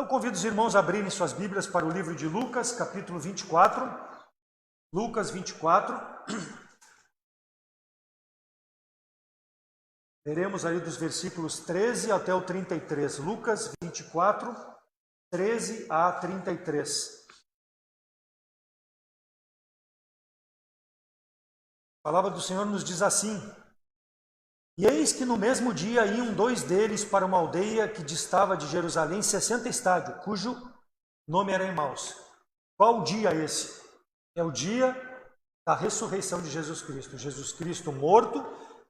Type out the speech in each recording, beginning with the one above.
Eu convido os irmãos a abrirem suas Bíblias para o livro de Lucas, capítulo 24. Lucas 24. Veremos aí dos versículos 13 até o 33. Lucas 24, 13 a 33. A palavra do Senhor nos diz assim: E eis que no mesmo dia iam dois deles para uma aldeia que distava de Jerusalém 60 estádios, cujo nome era Emaús. Qual dia esse? É o dia da ressurreição de Jesus Cristo. Jesus Cristo morto,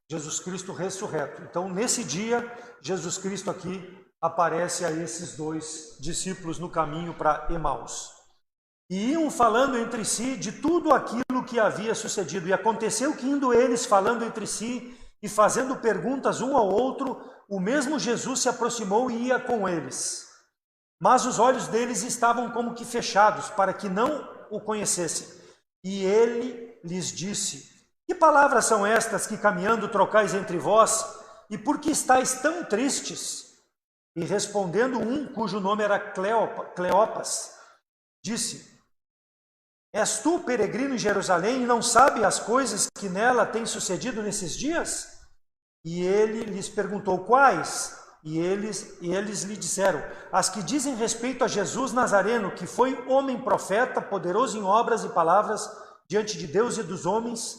Jesus Cristo ressurreto. Então, nesse dia, Jesus Cristo aqui aparece a esses dois discípulos no caminho para Emaús. E iam falando entre si de tudo aquilo que havia sucedido. E aconteceu que, indo eles falando entre si e fazendo perguntas um ao outro, o mesmo Jesus se aproximou e ia com eles. Mas os olhos deles estavam como que fechados, para que não o conhecessem. E ele lhes disse: Que palavras são estas que caminhando trocais entre vós? E por que estáis tão tristes? E respondendo um, cujo nome era Cleopas, disse: És tu peregrino em Jerusalém e não sabe as coisas que nela têm sucedido nesses dias? E ele lhes perguntou quais? E eles lhe disseram: As que dizem respeito a Jesus Nazareno, que foi homem profeta, poderoso em obras e palavras diante de Deus e dos homens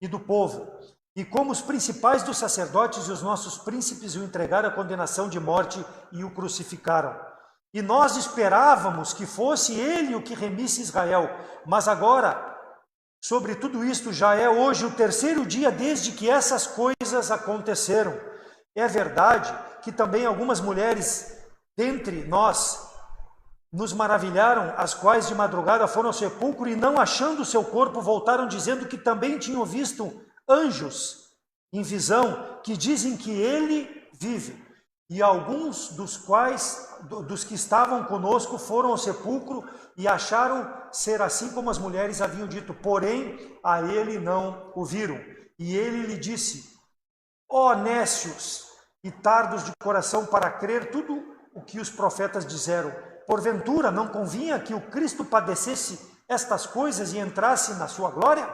e do povo. E como os principais dos sacerdotes e os nossos príncipes o entregaram à condenação de morte e o crucificaram. E nós esperávamos que fosse ele o que remisse Israel. Mas agora, sobre tudo isto, já é hoje o terceiro dia desde que essas coisas aconteceram. É verdade que também algumas mulheres dentre nós nos maravilharam, as quais de madrugada foram ao sepulcro e não achando o seu corpo, voltaram dizendo que também tinham visto anjos em visão, que dizem que ele vive. E alguns dos que estavam conosco foram ao sepulcro e acharam ser assim como as mulheres haviam dito, porém a ele não o viram. E ele lhe disse: Ó nécios e tardos de coração para crer tudo o que os profetas disseram, porventura não convinha que o Cristo padecesse estas coisas e entrasse na sua glória?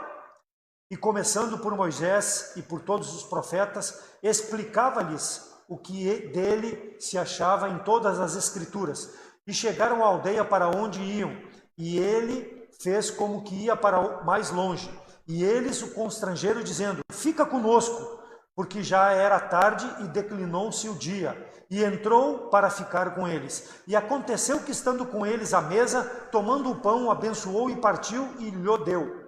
E começando por Moisés e por todos os profetas, explicava-lhes o que dele se achava em todas as escrituras. E chegaram à aldeia para onde iam, e ele fez como que ia para mais longe. E eles o constrangeram, dizendo: Fica conosco, porque já era tarde e declinou-se o dia. E entrou para ficar com eles. E aconteceu que, estando com eles à mesa, tomando o pão, abençoou e partiu e lhe deu.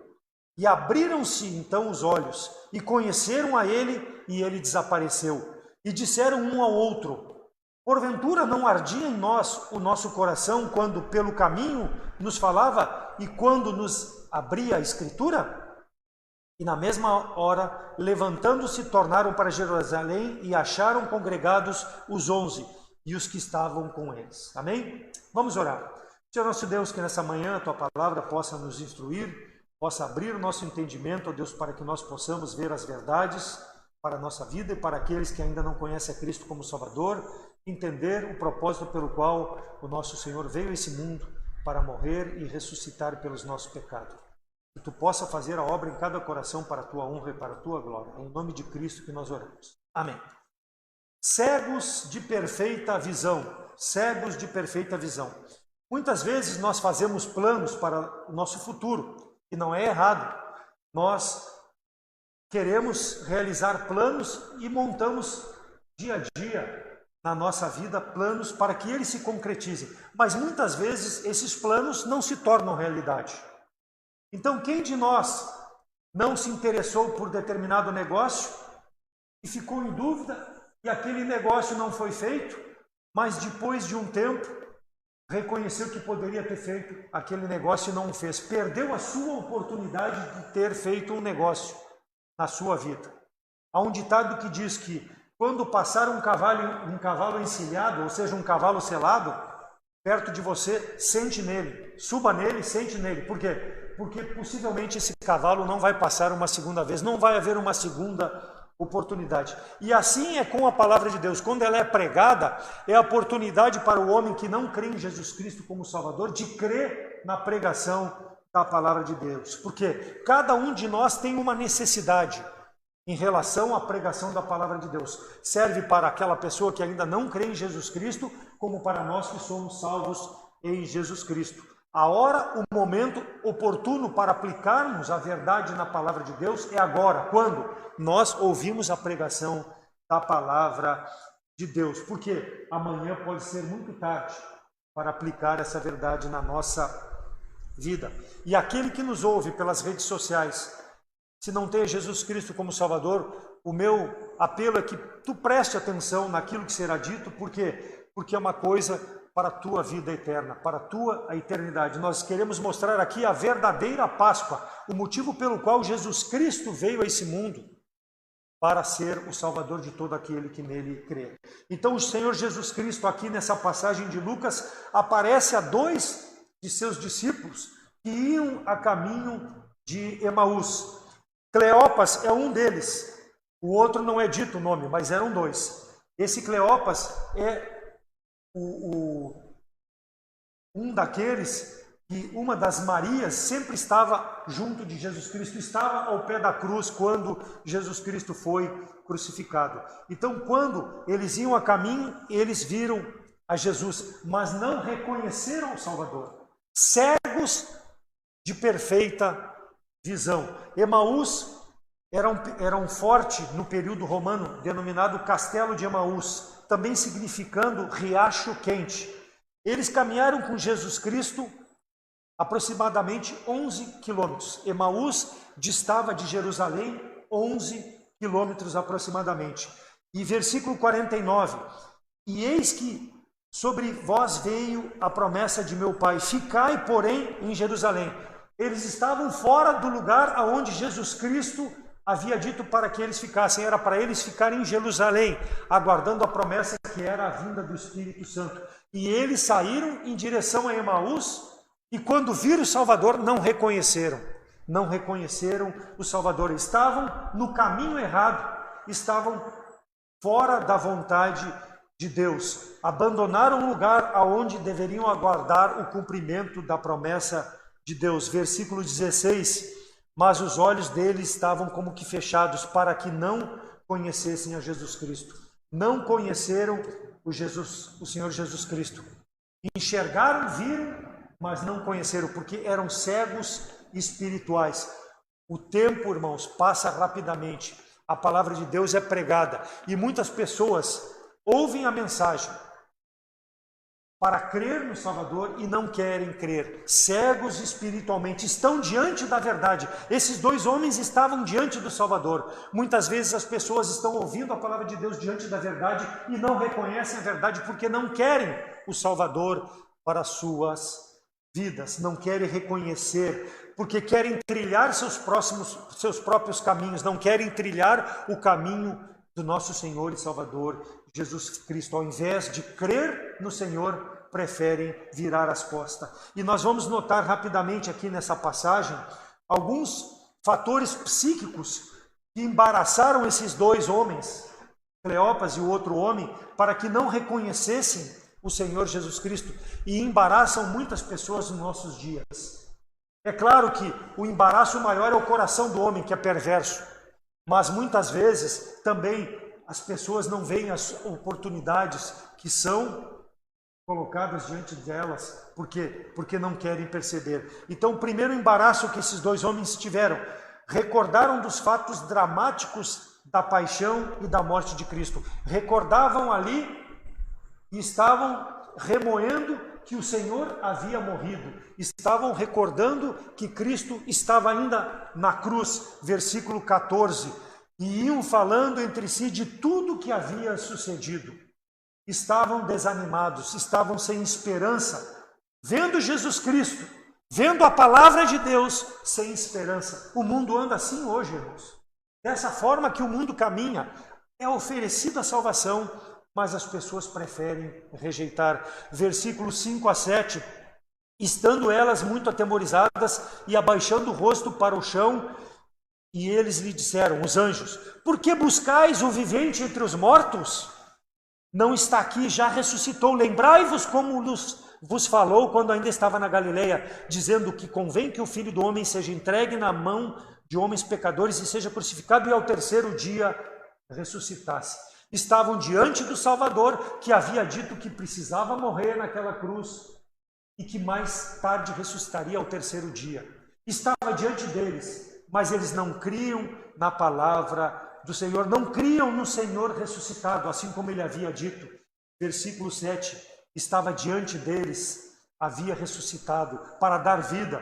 E abriram-se então os olhos, e conheceram a ele, e ele desapareceu. E disseram um ao outro: Porventura não ardia em nós o nosso coração quando pelo caminho nos falava e quando nos abria a Escritura? E na mesma hora, levantando-se, tornaram para Jerusalém e acharam congregados os 11 e os que estavam com eles. Amém? Vamos orar. Senhor nosso Deus, que nessa manhã a Tua palavra possa nos instruir, possa abrir o nosso entendimento, ó Deus, para que nós possamos ver as verdades para a nossa vida e para aqueles que ainda não conhecem a Cristo como Salvador, entender o propósito pelo qual o nosso Senhor veio a esse mundo para morrer e ressuscitar pelos nossos pecados. Que Tu possa fazer a obra em cada coração para a Tua honra e para a Tua glória. É em nome de Cristo que nós oramos. Amém. Cegos de perfeita visão. Cegos de perfeita visão. Muitas vezes nós fazemos planos para o nosso futuro, e não é errado. Nós queremos realizar planos e montamos dia a dia na nossa vida planos para que eles se concretizem. Mas muitas vezes esses planos não se tornam realidade. Então, quem de nós não se interessou por determinado negócio e ficou em dúvida e aquele negócio não foi feito, mas depois de um tempo reconheceu que poderia ter feito aquele negócio e não o fez? Perdeu a sua oportunidade de ter feito um negócio na sua vida. Há um ditado que diz que quando passar um cavalo encilhado, ou seja, um cavalo selado, perto de você, sente nele, suba nele, sente nele. Por quê? Porque possivelmente esse cavalo não vai passar uma segunda vez, não vai haver uma segunda oportunidade. E assim é com a palavra de Deus. Quando ela é pregada, é a oportunidade para o homem que não crê em Jesus Cristo como Salvador de crer na pregação da palavra de Deus. Porque cada um de nós tem uma necessidade em relação à pregação da palavra de Deus. Serve para aquela pessoa que ainda não crê em Jesus Cristo, como para nós que somos salvos em Jesus Cristo. A hora, o momento oportuno para aplicarmos a verdade na palavra de Deus é agora, quando nós ouvimos a pregação da palavra de Deus. Porque amanhã pode ser muito tarde para aplicar essa verdade na nossa vida. E aquele que nos ouve pelas redes sociais, se não tem Jesus Cristo como Salvador, o meu apelo é que tu preste atenção naquilo que será dito, porque é uma coisa para a tua vida eterna, para a tua eternidade. Nós queremos mostrar aqui a verdadeira Páscoa, o motivo pelo qual Jesus Cristo veio a esse mundo, para ser o Salvador de todo aquele que nele crê. Então o Senhor Jesus Cristo, aqui nessa passagem de Lucas, aparece a 2 de seus discípulos que iam a caminho de Emaús. Cleopas é um deles, o outro não é dito o nome, mas eram 2. Esse Cleopas é um daqueles que uma das Marias sempre estava junto de Jesus Cristo, estava ao pé da cruz quando Jesus Cristo foi crucificado. Então, quando eles iam a caminho, eles viram a Jesus, mas não reconheceram o Salvador. Cegos de perfeita visão. Emaús era um forte no período romano denominado Castelo de Emaús, também significando riacho quente. Eles caminharam com Jesus Cristo aproximadamente 11 quilômetros. Emaús distava de Jerusalém 11 quilômetros aproximadamente. E versículo 49, e eis que sobre vós veio a promessa de meu Pai, ficai, porém, em Jerusalém. Eles estavam fora do lugar aonde Jesus Cristo havia dito para que eles ficassem. Era para eles ficarem em Jerusalém, aguardando a promessa que era a vinda do Espírito Santo. E eles saíram em direção a Emaús, e quando viram o Salvador, não reconheceram o Salvador. Estavam no caminho errado, estavam fora da vontade de Deus. Abandonaram o lugar aonde deveriam aguardar o cumprimento da promessa de Deus. Versículo 16, mas os olhos deles estavam como que fechados para que não conhecessem a Jesus Cristo. Não conheceram o Senhor Jesus Cristo. Enxergaram, viram, mas não conheceram, porque eram cegos espirituais. O tempo, irmãos, passa rapidamente. A palavra de Deus é pregada e muitas pessoas ouvem a mensagem para crer no Salvador e não querem crer. Cegos espiritualmente, estão diante da verdade. Esses 2 homens estavam diante do Salvador. Muitas vezes as pessoas estão ouvindo a palavra de Deus diante da verdade e não reconhecem a verdade porque não querem o Salvador para as suas vidas, não querem reconhecer, porque querem trilhar seus próprios caminhos, não querem trilhar o caminho do nosso Senhor e Salvador Jesus Cristo. Ao invés de crer no Senhor, preferem virar as costas. E nós vamos notar rapidamente aqui nessa passagem alguns fatores psíquicos que embaraçaram esses 2 homens, Cleopas e o outro homem, para que não reconhecessem o Senhor Jesus Cristo, e embaraçam muitas pessoas nos nossos dias. É claro que o embaraço maior é o coração do homem, que é perverso, mas muitas vezes também as pessoas não veem as oportunidades que são colocadas diante delas, porque não querem perceber. Então, o primeiro embaraço que esses 2 homens tiveram, recordaram dos fatos dramáticos da paixão e da morte de Cristo. Recordavam ali e estavam remoendo que o Senhor havia morrido. Estavam recordando que Cristo estava ainda na cruz. Versículo 14. E iam falando entre si de tudo que havia sucedido. Estavam desanimados, estavam sem esperança. Vendo Jesus Cristo, vendo a palavra de Deus, sem esperança. O mundo anda assim hoje, irmãos. Dessa forma que o mundo caminha, é oferecida a salvação, mas as pessoas preferem rejeitar. Versículos 5 a 7. Estando elas muito atemorizadas e abaixando o rosto para o chão, E eles lhe disseram, os anjos, por que buscais o vivente entre os mortos? Não está aqui, já ressuscitou. Lembrai-vos como vos falou quando ainda estava na Galileia, dizendo que convém que o Filho do Homem seja entregue na mão de homens pecadores e seja crucificado e ao terceiro dia ressuscitasse. Estavam diante do Salvador, que havia dito que precisava morrer naquela cruz e que mais tarde ressuscitaria ao terceiro dia. Estava diante deles, mas eles não criam na palavra do Senhor, não criam no Senhor ressuscitado, assim como ele havia dito. Versículo 7, estava diante deles, havia ressuscitado para dar vida,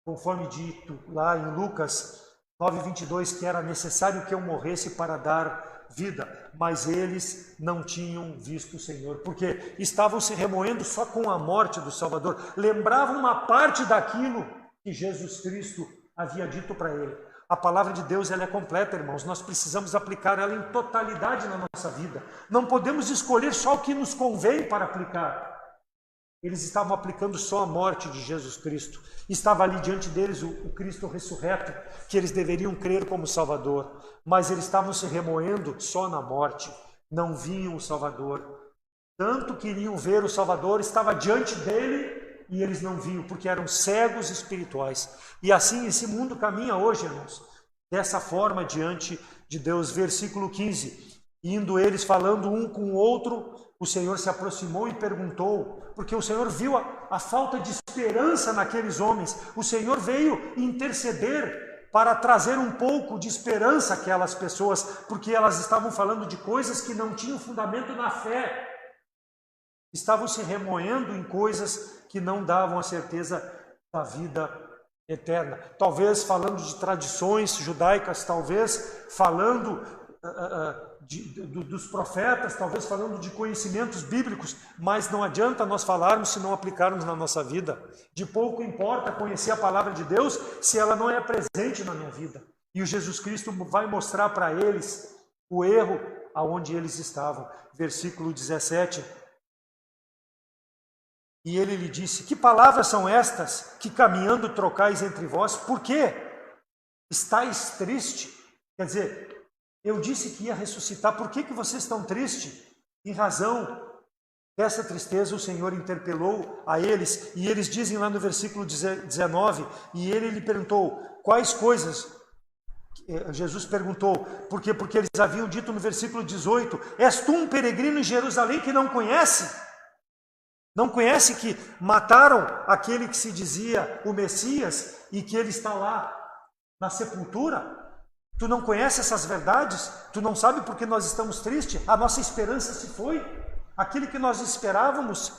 conforme dito lá em Lucas 9:22, que era necessário que eu morresse para dar vida, mas eles não tinham visto o Senhor, porque estavam se remoendo só com a morte do Salvador, lembravam uma parte daquilo que Jesus Cristo havia dito para ele. A palavra de Deus, ela é completa, irmãos, nós precisamos aplicar ela em totalidade na nossa vida, não podemos escolher só o que nos convém para aplicar. Eles estavam aplicando só a morte de Jesus Cristo, estava ali diante deles o Cristo ressurreto, que eles deveriam crer como Salvador, mas eles estavam se remoendo só na morte, não viam o Salvador, tanto queriam ver o Salvador, estava diante dele, e eles não viam, porque eram cegos espirituais. E assim esse mundo caminha hoje, irmãos, dessa forma diante de Deus. Versículo 15, indo eles falando um com o outro, o Senhor se aproximou e perguntou, porque o Senhor viu a falta de esperança naqueles homens, o Senhor veio interceder para trazer um pouco de esperança àquelas pessoas, porque elas estavam falando de coisas que não tinham fundamento na fé, estavam se remoendo em coisas que não davam a certeza da vida eterna. Talvez falando de tradições judaicas, talvez falando dos profetas, talvez falando de conhecimentos bíblicos, mas não adianta nós falarmos se não aplicarmos na nossa vida. De pouco importa conhecer a palavra de Deus se ela não é presente na minha vida. E o Jesus Cristo vai mostrar para eles o erro aonde eles estavam. Versículo 17. E ele lhe disse, que palavras são estas que caminhando trocais entre vós? Por quê? Estais triste? Quer dizer, eu disse que ia ressuscitar, por que vocês estão tristes? Em razão dessa tristeza o Senhor interpelou a eles, e eles dizem lá no versículo 19, e ele lhe perguntou, quais coisas? Jesus perguntou, por quê? Porque eles haviam dito no versículo 18, és tu um peregrino em Jerusalém que não conhece? Não conhece que mataram aquele que se dizia o Messias e que ele está lá na sepultura? Tu não conhece essas verdades? Tu não sabe porque nós estamos tristes? A nossa esperança se foi. Aquele que nós esperávamos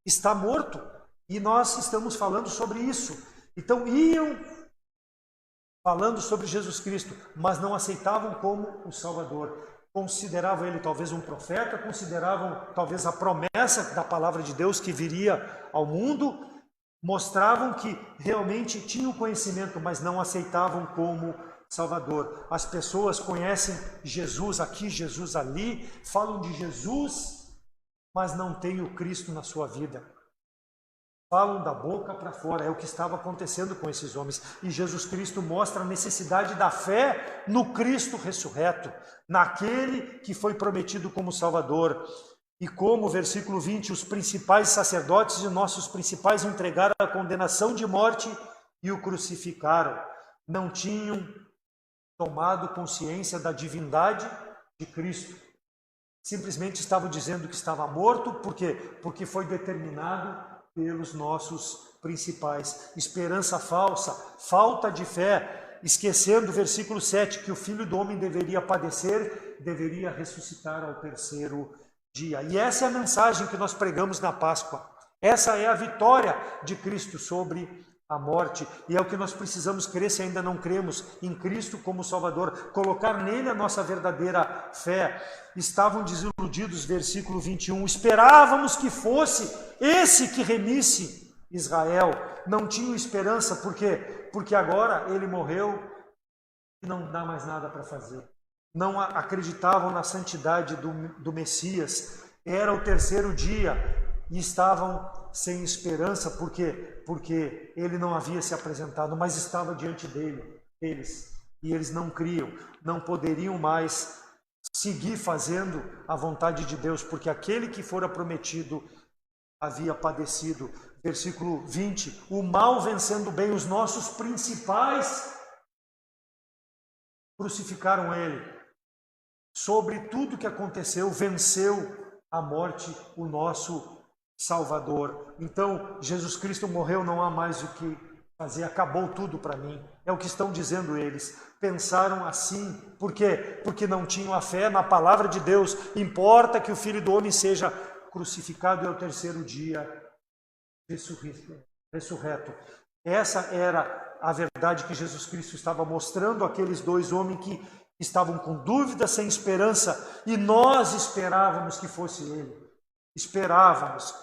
está morto. E nós estamos falando sobre isso. Então iam falando sobre Jesus Cristo, mas não aceitavam como o Salvador. Consideravam ele talvez um profeta, consideravam talvez a promessa da palavra de Deus que viria ao mundo, mostravam que realmente tinham conhecimento, mas não aceitavam como Salvador. As pessoas conhecem Jesus aqui, Jesus ali, falam de Jesus, mas não têm o Cristo na sua vida. Falam da boca para fora, é o que estava acontecendo com esses homens. E Jesus Cristo mostra a necessidade da fé no Cristo ressurreto, naquele que foi prometido como Salvador. E como, versículo 20, os principais sacerdotes e nossos principais o entregaram à condenação de morte e o crucificaram. Não tinham tomado consciência da divindade de Cristo. Simplesmente estavam dizendo que estava morto, por quê? Porque foi determinado pelos nossos principais. Esperança falsa, falta de fé, esquecendo o versículo 7, que o Filho do Homem deveria padecer, deveria ressuscitar ao terceiro dia. E essa é a mensagem que nós pregamos na Páscoa. Essa é a vitória de Cristo sobre a morte, e é o que nós precisamos crer se ainda não cremos em Cristo como Salvador, colocar nele a nossa verdadeira fé. Estavam desiludidos, versículo 21, esperávamos que fosse esse que remisse Israel, não tinham esperança, por quê? Porque agora ele morreu e não dá mais nada para fazer. Não acreditavam na santidade do Messias, era o terceiro dia e estavam sem esperança, por quê? Porque ele não havia se apresentado, mas estava diante deles. e eles não criam, não poderiam mais seguir fazendo a vontade de Deus, porque aquele que fora prometido havia padecido. Versículo 20, o mal vencendo o bem, os nossos principais crucificaram ele. Sobre tudo que aconteceu, venceu a morte o nosso Salvador. Então, Jesus Cristo morreu, não há mais o que fazer, acabou tudo para mim. É o que estão dizendo eles. Pensaram assim. Por quê? Porque não tinham a fé na palavra de Deus. Importa que o Filho do Homem seja crucificado e ao terceiro dia ressurreto. Essa era a verdade que Jesus Cristo estava mostrando àqueles dois homens que estavam com dúvida, sem esperança, e nós esperávamos que fosse ele. Esperávamos.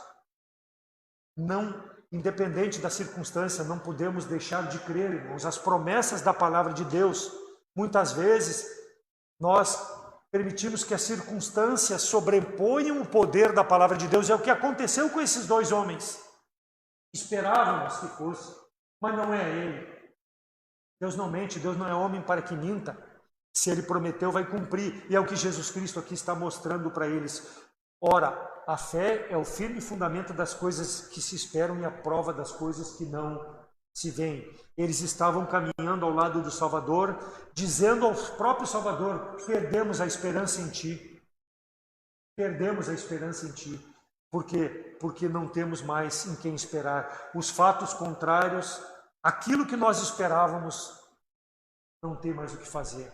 Não, independente da circunstância, não podemos deixar de crer, irmãos. As promessas da palavra de Deus, muitas vezes, nós permitimos que as circunstâncias sobreponham o poder da palavra de Deus. É o que aconteceu com esses dois homens. Esperávamos que fosse, mas não é ele. Deus não mente, Deus não é homem para que minta. Se ele prometeu, vai cumprir. E é o que Jesus Cristo aqui está mostrando para eles. Ora, a fé é o firme fundamento das coisas que se esperam e a prova das coisas que não se veem. Eles estavam caminhando ao lado do Salvador, dizendo ao próprio Salvador: perdemos a esperança em ti. Perdemos a esperança em ti. Por quê? Porque não temos mais em quem esperar. Os fatos contrários, aquilo que nós esperávamos, não tem mais o que fazer.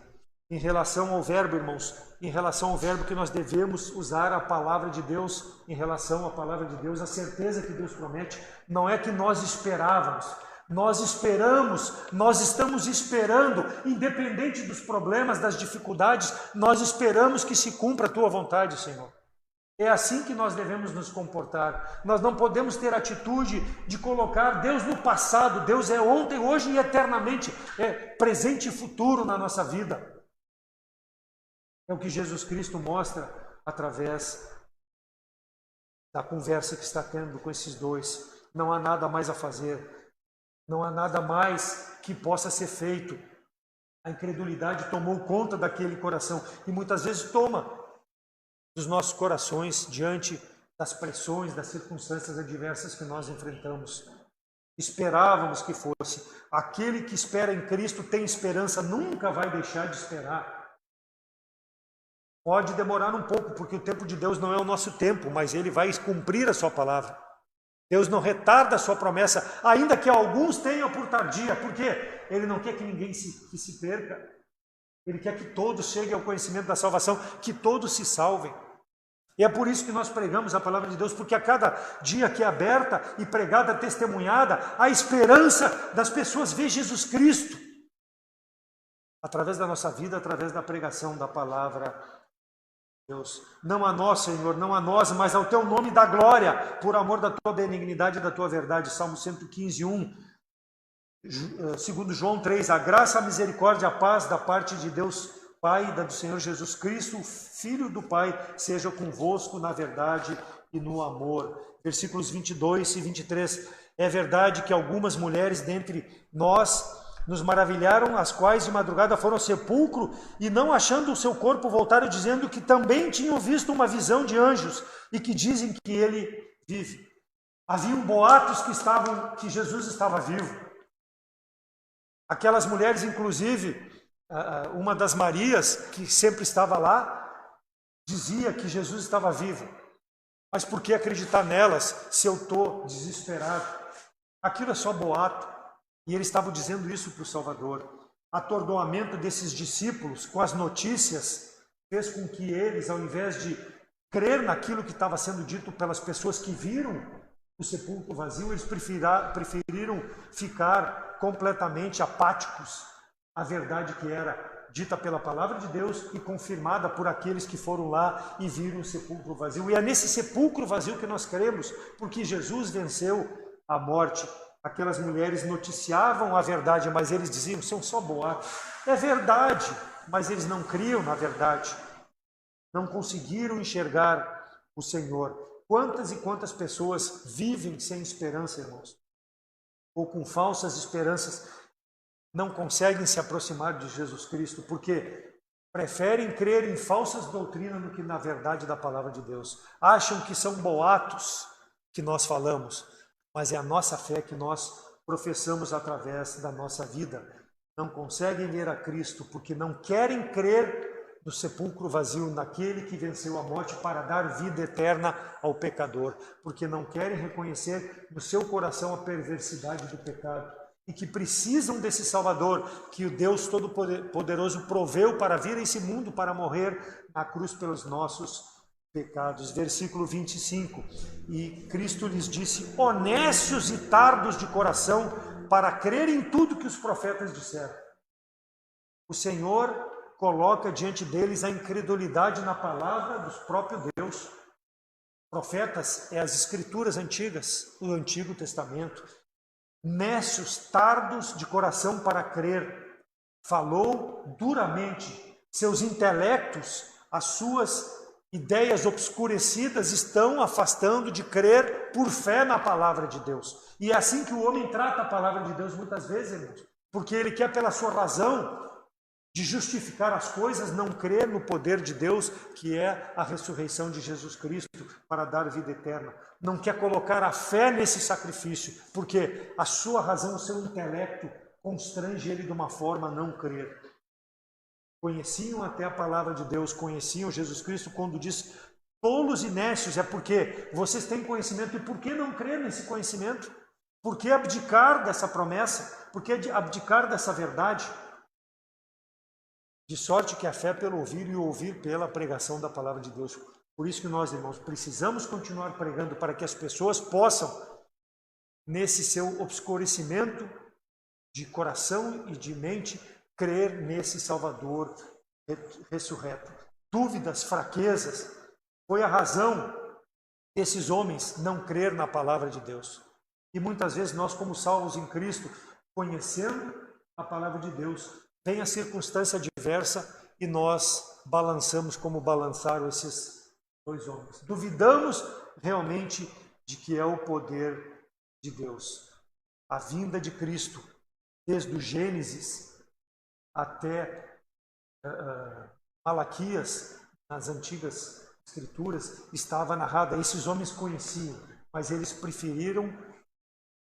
Em relação ao verbo, irmãos, em relação ao verbo que nós devemos usar a palavra de Deus, em relação à palavra de Deus, a certeza que Deus promete, não é que nós esperávamos, nós esperamos, nós estamos esperando, independente dos problemas, das dificuldades, nós esperamos que se cumpra a tua vontade, Senhor. É assim que nós devemos nos comportar. Nós não podemos ter a atitude de colocar Deus no passado. Deus é ontem, hoje e eternamente. É presente e futuro na nossa vida. É o que Jesus Cristo mostra através da conversa que está tendo com esses dois. Não há nada mais a fazer. Não há nada mais que possa ser feito. A incredulidade tomou conta daquele coração. E muitas vezes toma dos nossos corações diante das pressões, das circunstâncias adversas que nós enfrentamos. Esperávamos que fosse. Aquele que espera em Cristo tem esperança, nunca vai deixar de esperar. Pode demorar um pouco, porque o tempo de Deus não é o nosso tempo, mas Ele vai cumprir a sua palavra. Deus não retarda a sua promessa, ainda que alguns tenham por tardia, porque Ele não quer que ninguém se perca. Ele quer que todos cheguem ao conhecimento da salvação, que todos se salvem. E é por isso que nós pregamos a palavra de Deus, porque a cada dia que é aberta e pregada, testemunhada, a esperança das pessoas ver Jesus Cristo. Através da nossa vida, através da pregação da palavra de Deus. Não a nós, Senhor, não a nós, mas ao teu nome da glória, por amor da tua benignidade e da tua verdade. Salmo 115, 1. Segundo João 3, a graça, a misericórdia, a paz da parte de Deus Pai, da do Senhor Jesus Cristo, Filho do Pai, seja convosco na verdade e no amor. Versículos 22 e 23. É verdade que algumas mulheres dentre nós nos maravilharam, as quais de madrugada foram ao sepulcro e não achando o seu corpo voltaram dizendo que também tinham visto uma visão de anjos e que dizem que ele vive. Haviam boatos que Jesus estava vivo. Aquelas mulheres, inclusive, uma das Marias, que sempre estava lá, dizia que Jesus estava vivo. Mas por que acreditar nelas se eu estou desesperado? Aquilo é só boato. E eles estavam dizendo isso para o Salvador. O atordoamento desses discípulos com as notícias fez com que eles, ao invés de crer naquilo que estava sendo dito pelas pessoas que viram o sepulcro vazio, eles preferiram ficar completamente apáticos à verdade que era dita pela palavra de Deus e confirmada por aqueles que foram lá e viram o sepulcro vazio. E é nesse sepulcro vazio que nós cremos, porque Jesus venceu a morte. Aquelas mulheres noticiavam a verdade, mas eles diziam, são só boatos. É verdade, mas eles não criam na verdade. Não conseguiram enxergar o Senhor. Quantas e quantas pessoas vivem sem esperança, irmãos? Ou com falsas esperanças. não conseguem se aproximar de Jesus Cristo, porque preferem crer em falsas doutrinas do que na verdade da palavra de Deus. Acham que são boatos que nós falamos, mas é a nossa fé que nós professamos através da nossa vida. Não conseguem ver a Cristo porque não querem crer no sepulcro vazio, naquele que venceu a morte para dar vida eterna ao pecador, porque não querem reconhecer no seu coração a perversidade do pecado e que precisam desse Salvador que o Deus Todo-Poderoso proveu para vir a esse mundo para morrer na cruz pelos nossos pecados. Versículo 25: e Cristo lhes disse: honestos e tardos de coração para crer em tudo que os profetas disseram. O Senhor coloca diante deles a incredulidade na palavra do próprio Deus. Profetas é as escrituras antigas, o Antigo Testamento. Nécios, tardos de coração para crer. Falou duramente. Seus intelectos, as suas ideias obscurecidas estão afastando de crer por fé na palavra de Deus. E é assim que o homem trata a palavra de Deus muitas vezes, irmãos, porque ele quer pela sua razão de justificar as coisas, não crer no poder de Deus, que é a ressurreição de Jesus Cristo para dar vida eterna. Não quer colocar a fé nesse sacrifício, porque a sua razão, o seu intelecto constrange ele de uma forma a não crer. Conheciam até a palavra de Deus, conheciam Jesus Cristo quando diz tolos e nécios, é porque vocês têm conhecimento, e por que não crer nesse conhecimento? Por que abdicar dessa promessa? Por que abdicar dessa verdade? De sorte que a fé é pelo ouvir e o ouvir pela pregação da palavra de Deus. Por isso que nós, irmãos, precisamos continuar pregando para que as pessoas possam, nesse seu obscurecimento de coração e de mente, crer nesse Salvador ressurreto. Dúvidas, fraquezas, foi a razão desses homens não crer na palavra de Deus. E muitas vezes nós, como salvos em Cristo, conhecendo a palavra de Deus, vem a circunstância adversa e nós balançamos como balançaram esses dois homens. Duvidamos realmente de que é o poder de Deus. A vinda de Cristo, desde o Gênesis até Malaquias, nas antigas escrituras, estava narrada. Esses homens conheciam, mas eles preferiram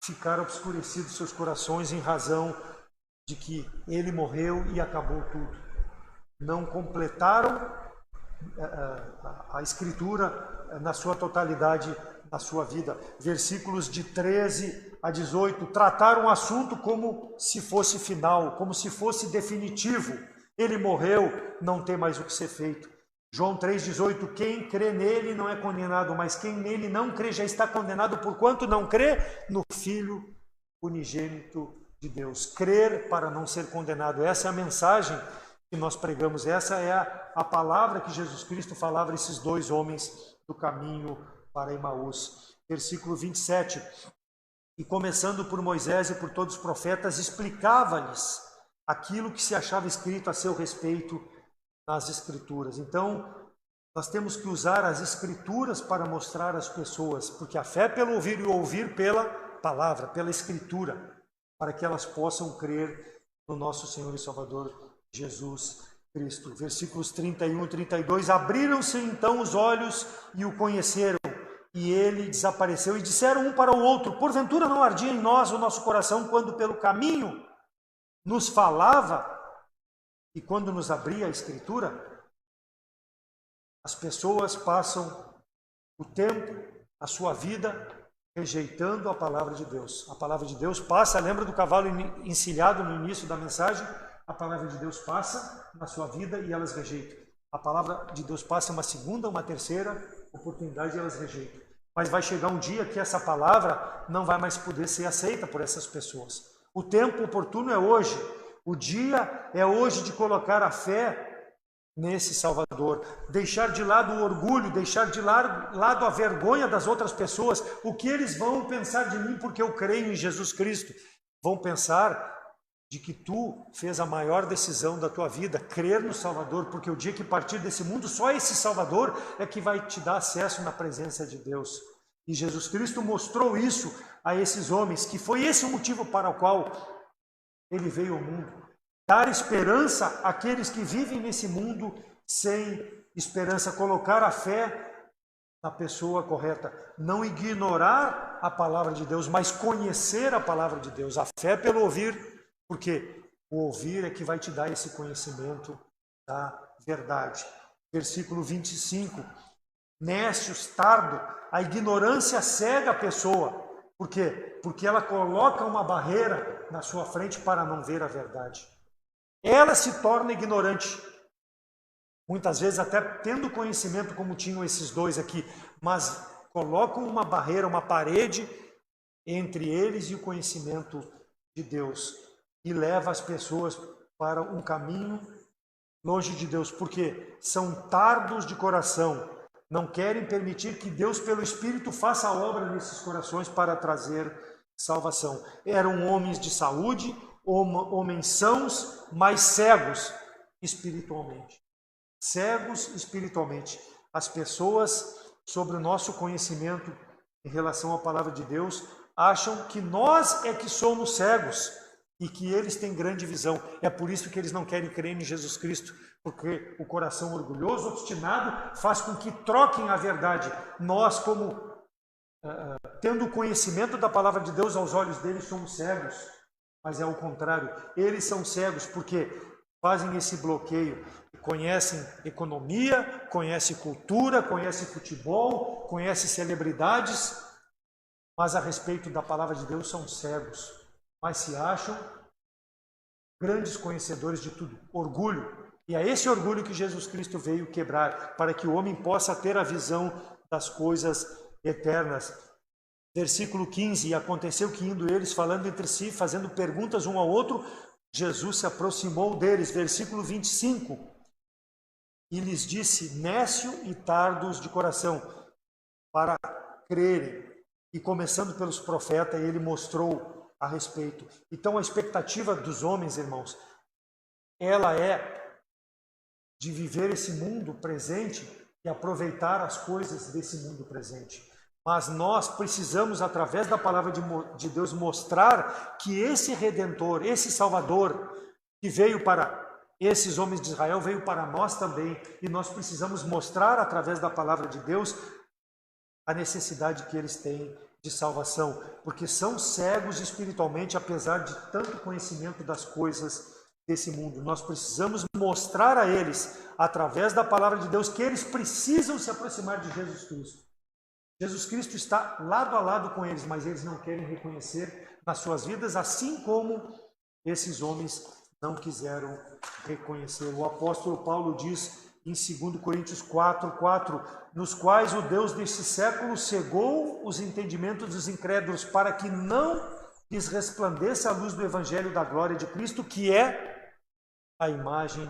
ficar obscurecidos seus corações em razão de que ele morreu e acabou tudo. Não completaram a escritura na sua totalidade, na sua vida. Versículos de 13 a 18, trataram o assunto como se fosse final, como se fosse definitivo. Ele morreu, não tem mais o que ser feito. João 3,18, quem crê nele não é condenado, mas quem nele não crê já está condenado, porquanto não crê no Filho unigênito de Deus. Crer para não ser condenado. Essa é a mensagem que nós pregamos. Essa é a palavra que Jesus Cristo falava a esses dois homens do caminho para Emaús. Versículo 27. E começando por Moisés e por todos os profetas, explicava-lhes aquilo que se achava escrito a seu respeito nas Escrituras. Então, nós temos que usar as Escrituras para mostrar às pessoas, porque a fé é pelo ouvir e o ouvir pela palavra, pela Escritura, para que elas possam crer no nosso Senhor e Salvador Jesus Cristo. Versículos 31 e 32, abriram-se então os olhos e o conheceram, e ele desapareceu, e disseram um para o outro, porventura não ardia em nós o nosso coração, quando pelo caminho nos falava, e quando nos abria a Escritura? As pessoas passam o tempo, a sua vida, rejeitando a palavra de Deus. A palavra de Deus passa, lembra do cavalo encilhado no início da mensagem? A palavra de Deus passa na sua vida e elas rejeitam. A palavra de Deus passa uma segunda, uma terceira oportunidade e elas rejeitam. Mas vai chegar um dia que essa palavra não vai mais poder ser aceita por essas pessoas. O tempo oportuno é hoje. O dia é hoje de colocar a fé nesse Salvador, deixar de lado o orgulho, deixar de lado a vergonha das outras pessoas. O que eles vão pensar de mim porque eu creio em Jesus Cristo? Vão pensar de que tu fez a maior decisão da tua vida, crer no Salvador, porque o dia que partir desse mundo, só esse Salvador é que vai te dar acesso na presença de Deus. E Jesus Cristo mostrou isso a esses homens, que foi esse o motivo para o qual Ele veio ao mundo dar esperança àqueles que vivem nesse mundo sem esperança, colocar a fé na pessoa correta, não ignorar a palavra de Deus, mas conhecer a palavra de Deus. A fé pelo ouvir, porque o ouvir é que vai te dar esse conhecimento da verdade. Versículo 25. Nécios, tardo, a ignorância cega a pessoa. Por quê? Porque ela coloca uma barreira na sua frente para não ver a verdade. Ela se torna ignorante. Muitas vezes até tendo conhecimento como tinham esses dois aqui, mas colocam uma barreira, uma parede entre eles e o conhecimento de Deus. E leva as pessoas para um caminho longe de Deus, porque são tardos de coração. Não querem permitir que Deus, pelo Espírito, faça a obra nesses corações para trazer salvação. Eram homens de saúde, homens sãos, mas cegos espiritualmente. Cegos espiritualmente. As pessoas, sobre o nosso conhecimento em relação à palavra de Deus, acham que nós é que somos cegos e que eles têm grande visão. É por isso que eles não querem crer em Jesus Cristo, porque o coração orgulhoso, obstinado, faz com que troquem a verdade. Nós, como tendo o conhecimento da palavra de Deus, aos olhos deles somos cegos, mas é o contrário. Eles são cegos porque fazem esse bloqueio. Conhecem economia, conhecem cultura, conhecem futebol, conhecem celebridades, mas a respeito da palavra de Deus são cegos, mas se acham grandes conhecedores de tudo. Orgulho. E é esse orgulho que Jesus Cristo veio quebrar, para que o homem possa ter a visão das coisas eternas. Versículo 15, e aconteceu que indo eles falando entre si, fazendo perguntas um ao outro, Jesus se aproximou deles. Versículo 25, e lhes disse, nécio e tardos de coração, para crerem. E começando pelos profetas, ele mostrou a respeito. Então a expectativa dos homens, irmãos, ela é de viver esse mundo presente e aproveitar as coisas desse mundo presente. Mas nós precisamos, através da palavra de Deus, mostrar que esse Redentor, esse Salvador, que veio para esses homens de Israel, veio para nós também. E nós precisamos mostrar, através da palavra de Deus, a necessidade que eles têm de salvação. Porque são cegos espiritualmente, apesar de tanto conhecimento das coisas desse mundo. Nós precisamos mostrar a eles, através da palavra de Deus, que eles precisam se aproximar de Jesus Cristo. Jesus Cristo está lado a lado com eles, mas eles não querem reconhecer nas suas vidas, assim como esses homens não quiseram reconhecer. O apóstolo Paulo diz em 2 Coríntios 4:4, nos quais o Deus deste século cegou os entendimentos dos incrédulos, para que não lhes resplandeça a luz do evangelho da glória de Cristo, que é a imagem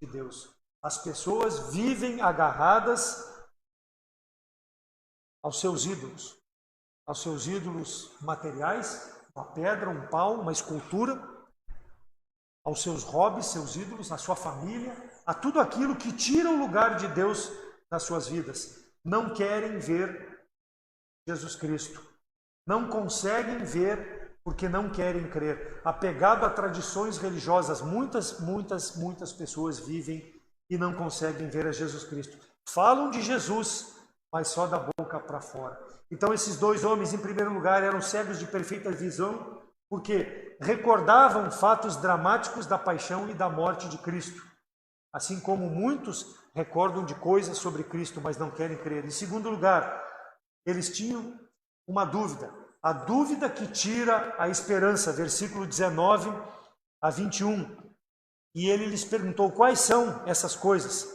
de Deus. As pessoas vivem agarradas aos seus ídolos materiais, uma pedra, um pau, uma escultura, aos seus hobbies, seus ídolos, à sua família, a tudo aquilo que tira o lugar de Deus das suas vidas. Não querem ver Jesus Cristo. Não conseguem ver porque não querem crer. Apegado a tradições religiosas, muitas pessoas vivem e não conseguem ver a Jesus Cristo. Falam de Jesus, mas só da boca para fora. Então esses dois homens, em primeiro lugar, eram cegos de perfeita visão, porque recordavam fatos dramáticos da paixão e da morte de Cristo. Assim como muitos recordam de coisas sobre Cristo, mas não querem crer. Em segundo lugar, eles tinham uma dúvida. A dúvida que tira a esperança, versículo 19 a 21. E ele lhes perguntou, quais são essas coisas?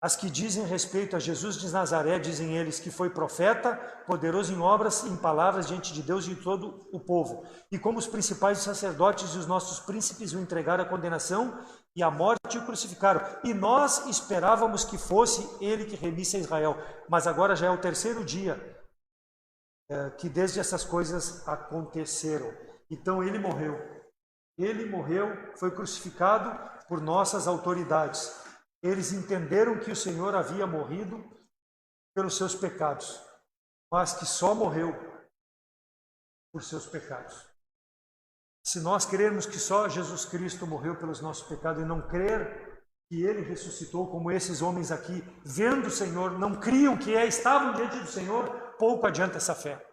As que dizem respeito a Jesus de Nazaré, dizem eles que foi profeta, poderoso em obras e em palavras diante de Deus e de todo o povo. E como os principais sacerdotes e os nossos príncipes o entregaram à condenação e à morte e o crucificaram. E nós esperávamos que fosse ele que remisse a Israel. Mas agora já é o terceiro dia que desde essas coisas aconteceram. Então ele morreu. Ele morreu, foi crucificado por nossas autoridades. Eles entenderam que o Senhor havia morrido pelos seus pecados, mas que só morreu por seus pecados. Se nós crermos que só Jesus Cristo morreu pelos nossos pecados e não crer que Ele ressuscitou, como esses homens aqui, vendo o Senhor, não criam que estavam diante do Senhor, pouco adianta essa fé.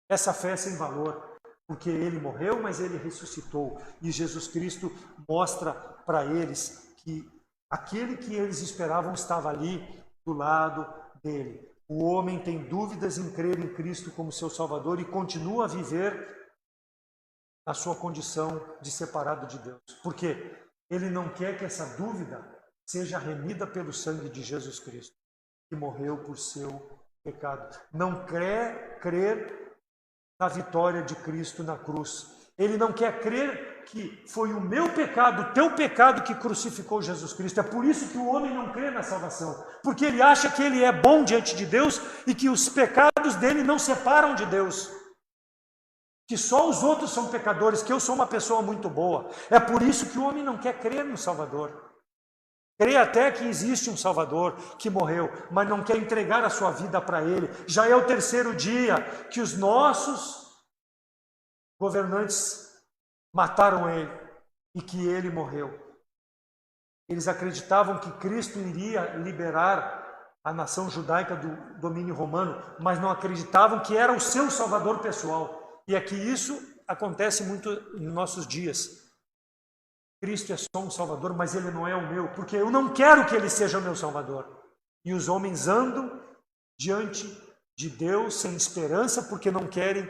Essa fé é sem valor, porque Ele morreu, mas Ele ressuscitou. E Jesus Cristo mostra para eles que aquele que eles esperavam estava ali do lado dele. O homem tem dúvidas em crer em Cristo como seu Salvador e continua a viver na sua condição de separado de Deus. Por quê? Ele não quer que essa dúvida seja remida pelo sangue de Jesus Cristo, que morreu por seu pecado. Não quer crer na vitória de Cristo na cruz. Ele não quer crer que foi o meu pecado, o teu pecado que crucificou Jesus Cristo. É por isso que o homem não crê na salvação, porque ele acha que ele é bom diante de Deus e que os pecados dele não separam de Deus, que só os outros são pecadores, que eu sou uma pessoa muito boa. É por isso que o homem não quer crer no Salvador. Crê até que existe um Salvador que morreu, mas não quer entregar a sua vida para Ele. Já é o terceiro dia que os nossos governantes mataram Ele e que Ele morreu. Eles acreditavam que Cristo iria liberar a nação judaica do domínio romano, mas não acreditavam que era o seu Salvador pessoal. E é que isso acontece muito em nossos dias. Cristo é só um Salvador, mas Ele não é o meu, porque eu não quero que Ele seja o meu Salvador. E os homens andam diante de Deus sem esperança, porque não querem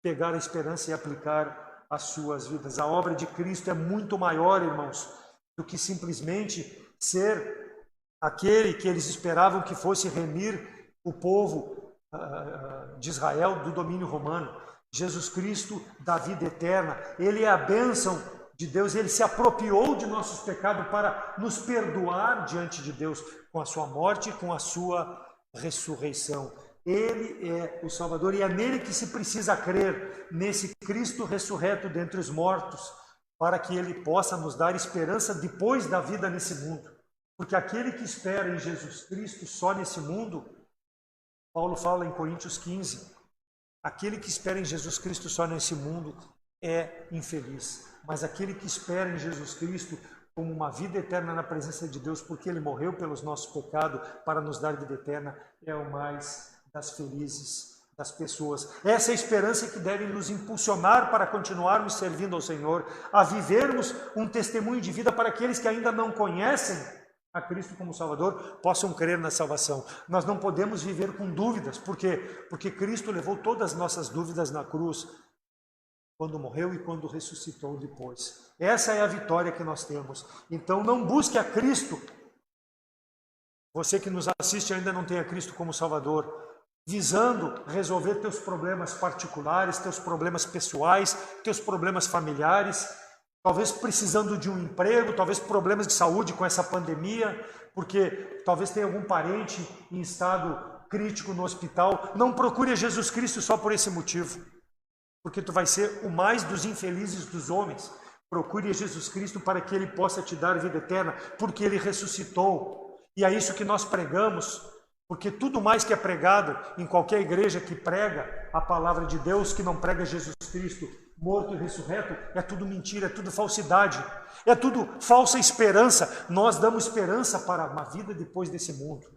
pegar a esperança e aplicar as suas vidas. A obra de Cristo é muito maior, irmãos, do que simplesmente ser aquele que eles esperavam que fosse remir o povo de Israel do domínio romano. Jesus Cristo dá vida eterna, Ele é a bênção de Deus, Ele se apropriou de nossos pecados para nos perdoar diante de Deus com a sua morte e com a sua ressurreição. Ele é o Salvador e é nele que se precisa crer, nesse Cristo ressurreto dentre os mortos, para que Ele possa nos dar esperança depois da vida nesse mundo. Porque aquele que espera em Jesus Cristo só nesse mundo, Paulo fala em Coríntios 15, aquele que espera em Jesus Cristo só nesse mundo é infeliz. Mas aquele que espera em Jesus Cristo como uma vida eterna na presença de Deus, porque Ele morreu pelos nossos pecados para nos dar vida eterna, é o mais das felizes das pessoas. Essa é a esperança que deve nos impulsionar para continuarmos servindo ao Senhor, a vivermos um testemunho de vida para aqueles que ainda não conhecem a Cristo como Salvador, possam crer na salvação. Nós não podemos viver com dúvidas, porque Cristo levou todas as nossas dúvidas na cruz, quando morreu e quando ressuscitou depois. Essa é a vitória que nós temos. Então não busque a Cristo. Você que nos assiste ainda não tem a Cristo como Salvador, visando resolver teus problemas particulares, teus problemas pessoais, teus problemas familiares, talvez precisando de um emprego, talvez problemas de saúde com essa pandemia, porque talvez tenha algum parente em estado crítico no hospital. Não procure a Jesus Cristo só por esse motivo, porque tu vai ser o mais dos infelizes dos homens. Procure a Jesus Cristo para que Ele possa te dar vida eterna, porque Ele ressuscitou. E é isso que nós pregamos, porque tudo mais que é pregado em qualquer igreja que prega a palavra de Deus, que não prega Jesus Cristo morto e ressurreto, é tudo mentira, é tudo falsidade, é tudo falsa esperança. Nós damos esperança para uma vida depois desse mundo.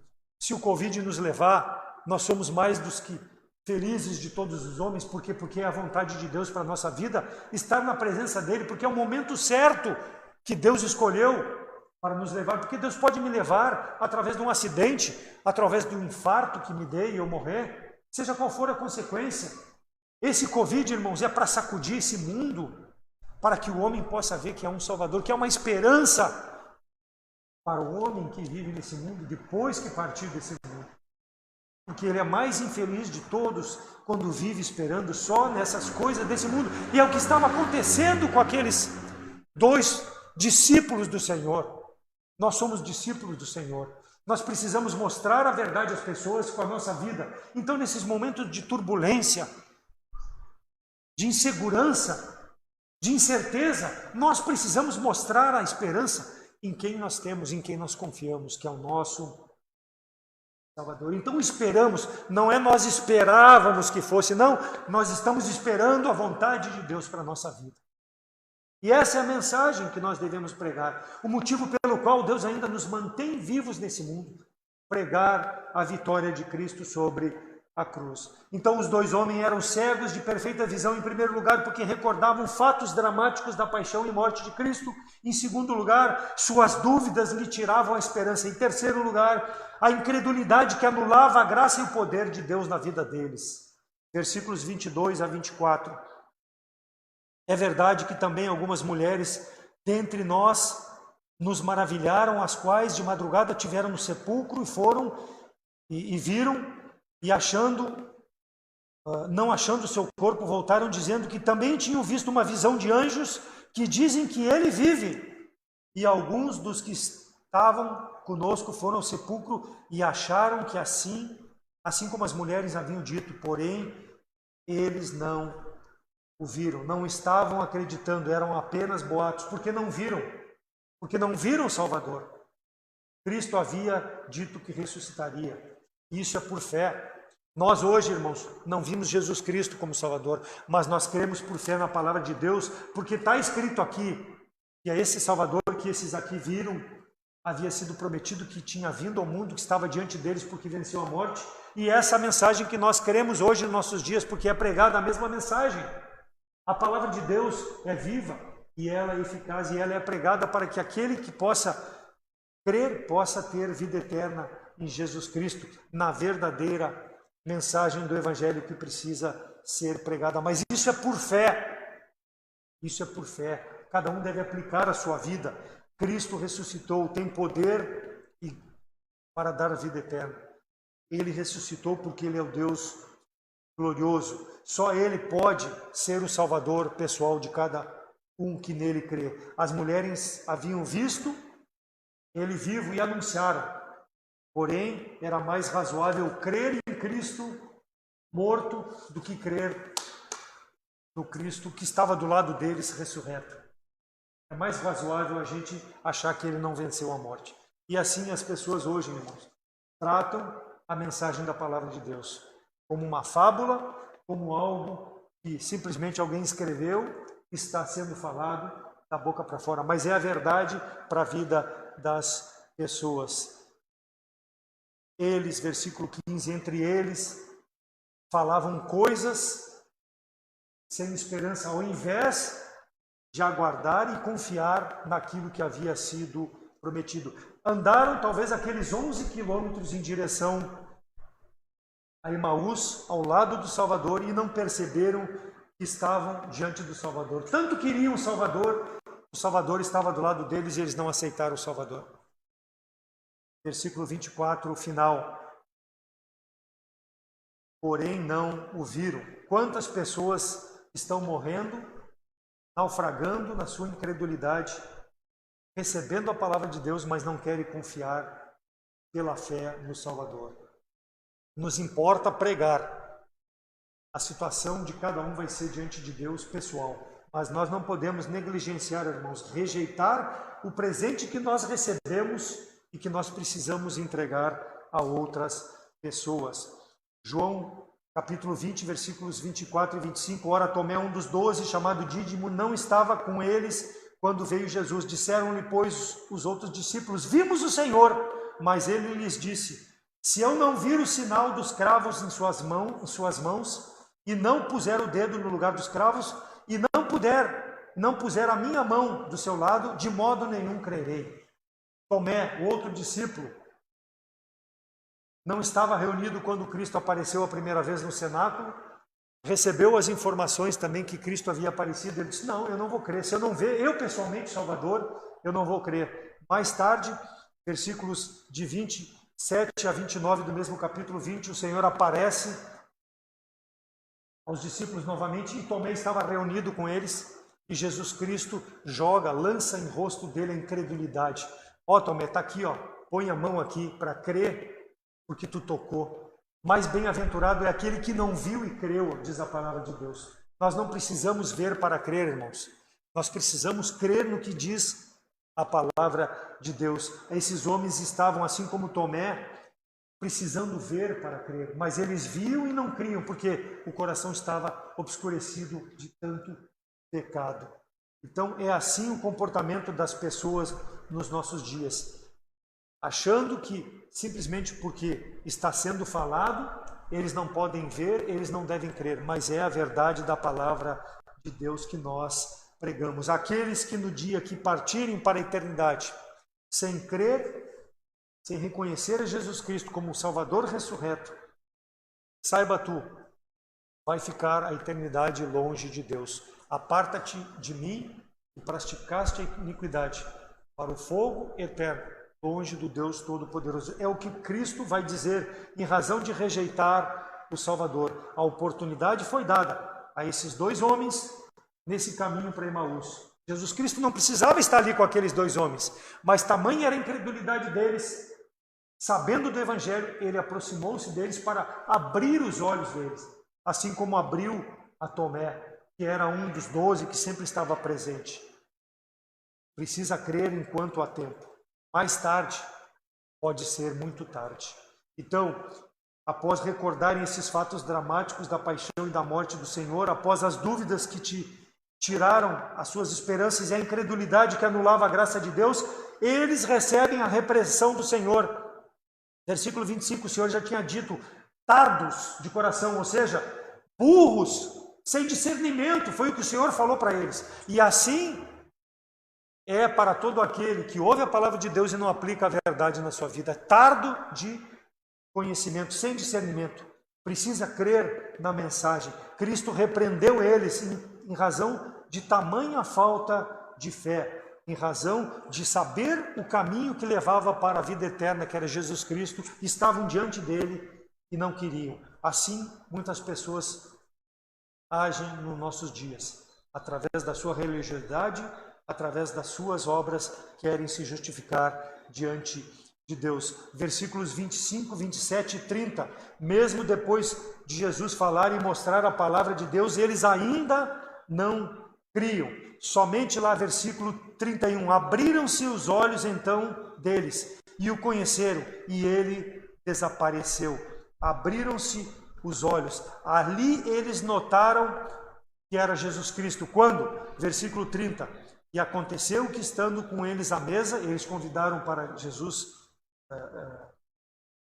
Se o Covid nos levar, nós somos mais dos que felizes de todos os homens, porque é a vontade de Deus para a nossa vida estar na presença dEle, porque é o momento certo que Deus escolheu para nos levar, porque Deus pode me levar através de um acidente, através de um infarto que me dê e eu morrer, seja qual for a consequência. Esse Covid, irmãos, é para sacudir esse mundo, para que o homem possa ver que é um Salvador, que é uma esperança para o homem que vive nesse mundo depois que partir desse mundo. Porque ele é mais infeliz de todos quando vive esperando só nessas coisas desse mundo. E é o que estava acontecendo com aqueles dois discípulos do Senhor. Nós somos discípulos do Senhor. Nós precisamos mostrar a verdade às pessoas com a nossa vida. Então, nesses momentos de turbulência, de insegurança, de incerteza, nós precisamos mostrar a esperança em quem nós temos, em quem nós confiamos, que é o nosso Salvador. Então esperamos, não é nós esperávamos que fosse, não, nós estamos esperando a vontade de Deus para a nossa vida. E essa é a mensagem que nós devemos pregar. O motivo pelo qual Deus ainda nos mantém vivos nesse mundo. Pregar a vitória de Cristo sobre a cruz. Então os dois homens eram cegos de perfeita visão, em primeiro lugar, porque recordavam fatos dramáticos da paixão e morte de Cristo. Em segundo lugar, suas dúvidas lhe tiravam a esperança. Em terceiro lugar, a incredulidade que anulava a graça e o poder de Deus na vida deles. Versículos 22 a 24. É verdade que também algumas mulheres dentre nós nos maravilharam, as quais de madrugada tiveram no sepulcro e foram e viram, e não achando seu corpo, voltaram dizendo que também tinham visto uma visão de anjos que dizem que ele vive. E alguns dos que estavam conosco foram ao sepulcro e acharam que assim como as mulheres haviam dito, porém eles não o viram, não estavam acreditando, eram apenas boatos, porque não viram o Salvador. Cristo havia dito que ressuscitaria. Isso é por fé. Nós hoje, irmãos, não vimos Jesus Cristo como Salvador, mas nós cremos por fé na palavra de Deus, porque está escrito aqui que esse Salvador que esses aqui viram havia sido prometido, que tinha vindo ao mundo, que estava diante deles porque venceu a morte. E essa é a mensagem que nós cremos hoje nos nossos dias, porque é pregada a mesma mensagem. A palavra de Deus é viva e ela é eficaz e ela é pregada para que aquele que possa crer possa ter vida eterna em Jesus Cristo, na verdadeira mensagem do Evangelho que precisa ser pregada. Mas isso é por fé. Isso é por fé. Cada um deve aplicar a sua vida. Cristo ressuscitou, tem poder para dar a vida eterna. Ele ressuscitou porque Ele é o Deus glorioso. Só Ele pode ser o Salvador pessoal de cada um que nele crê. As mulheres haviam visto Ele vivo e anunciaram. Porém, era mais razoável crer em Cristo morto do que crer no Cristo que estava do lado deles ressurreto. É mais razoável a gente achar que Ele não venceu a morte. E assim as pessoas hoje, irmãos, tratam a mensagem da palavra de Deus como uma fábula, como algo que simplesmente alguém escreveu, está sendo falado da boca para fora, mas é a verdade para a vida das pessoas. Eles, versículo 15, entre eles falavam coisas sem esperança, ao invés de aguardar e confiar naquilo que havia sido prometido. Andaram talvez aqueles 11 quilômetros em direção a Emaús, ao lado do Salvador, e não perceberam que estavam diante do Salvador. Tanto queriam o Salvador estava do lado deles e eles não aceitaram o Salvador. Versículo 24, o final. Porém não o viram. Quantas pessoas estão morrendo, naufragando na sua incredulidade, recebendo a palavra de Deus, mas não querem confiar pela fé no Salvador. Nos importa pregar. A situação de cada um vai ser diante de Deus pessoal. Mas nós não podemos negligenciar, irmãos, rejeitar o presente que nós recebemos e que nós precisamos entregar a outras pessoas. João, capítulo 20, versículos 24 e 25. Ora, Tomé, um dos 12, chamado Dídimo, não estava com eles quando veio Jesus. Disseram-lhe, pois, os outros discípulos, vimos o Senhor. Mas ele lhes disse, se eu não vir o sinal dos cravos em suas mãos, e não puser o dedo no lugar dos cravos, e não puser a minha mão do seu lado, de modo nenhum crerei. Tomé, o outro discípulo, não estava reunido quando Cristo apareceu a primeira vez no cenáculo, recebeu as informações também que Cristo havia aparecido, ele disse, não, eu não vou crer, se eu não ver, eu pessoalmente, Salvador, eu não vou crer. Mais tarde, versículos de 27 a 29 do mesmo capítulo 20, o Senhor aparece aos discípulos novamente, e Tomé estava reunido com eles, e Jesus Cristo lança em rosto dele a incredulidade. Ó, Tomé, está aqui, ó, põe a mão aqui para crer, porque tu tocou. Mais bem-aventurado é aquele que não viu e creu, diz a palavra de Deus. Nós não precisamos ver para crer, irmãos. Nós precisamos crer no que diz a palavra de Deus. Esses homens estavam, assim como Tomé, precisando ver para crer, mas eles viam e não criam, porque o coração estava obscurecido de tanto pecado. Então é assim o comportamento das pessoas nos nossos dias, achando que simplesmente porque está sendo falado, eles não podem ver, eles não devem crer, mas é a verdade da palavra de Deus que nós pregamos. Aqueles que no dia que partirem para a eternidade, sem crer, sem reconhecer a Jesus Cristo como o Salvador ressurreto, saiba tu, vai ficar a eternidade longe de Deus. Aparta-te de mim e praticaste a iniquidade para o fogo eterno, longe do Deus Todo-Poderoso. É o que Cristo vai dizer em razão de rejeitar o Salvador. A oportunidade foi dada a esses dois homens nesse caminho para Emaús. Jesus Cristo não precisava estar ali com aqueles dois homens, mas tamanha era a incredulidade deles. Sabendo do Evangelho, ele aproximou-se deles para abrir os olhos deles, assim como abriu a Tomé, que era um dos 12 que sempre estava presente. Precisa crer enquanto há tempo. Mais tarde, pode ser muito tarde. Então, após recordarem esses fatos dramáticos da paixão e da morte do Senhor, após as dúvidas que te tiraram as suas esperanças e a incredulidade que anulava a graça de Deus, eles recebem a repreensão do Senhor. Versículo 25, o Senhor já tinha dito, tardos de coração, ou seja, burros, sem discernimento, foi o que o Senhor falou para eles. E assim é para todo aquele que ouve a palavra de Deus e não aplica a verdade na sua vida. Tardo de conhecimento, sem discernimento. Precisa crer na mensagem. Cristo repreendeu eles em razão de tamanha falta de fé, em razão de saber o caminho que levava para a vida eterna, que era Jesus Cristo, estavam diante dele e não queriam. Assim, muitas pessoas agem nos nossos dias, através da sua religiosidade, através das suas obras, querem se justificar diante de Deus. Versículos 25, 27 e 30. Mesmo depois de Jesus falar e mostrar a palavra de Deus, eles ainda não criam. Somente lá, versículo 31. Abriram-se os olhos então deles e o conheceram, e ele desapareceu. Abriram-se os olhos. Ali eles notaram que era Jesus Cristo. Quando? Versículo 30. E aconteceu que, estando com eles à mesa, eles convidaram para Jesus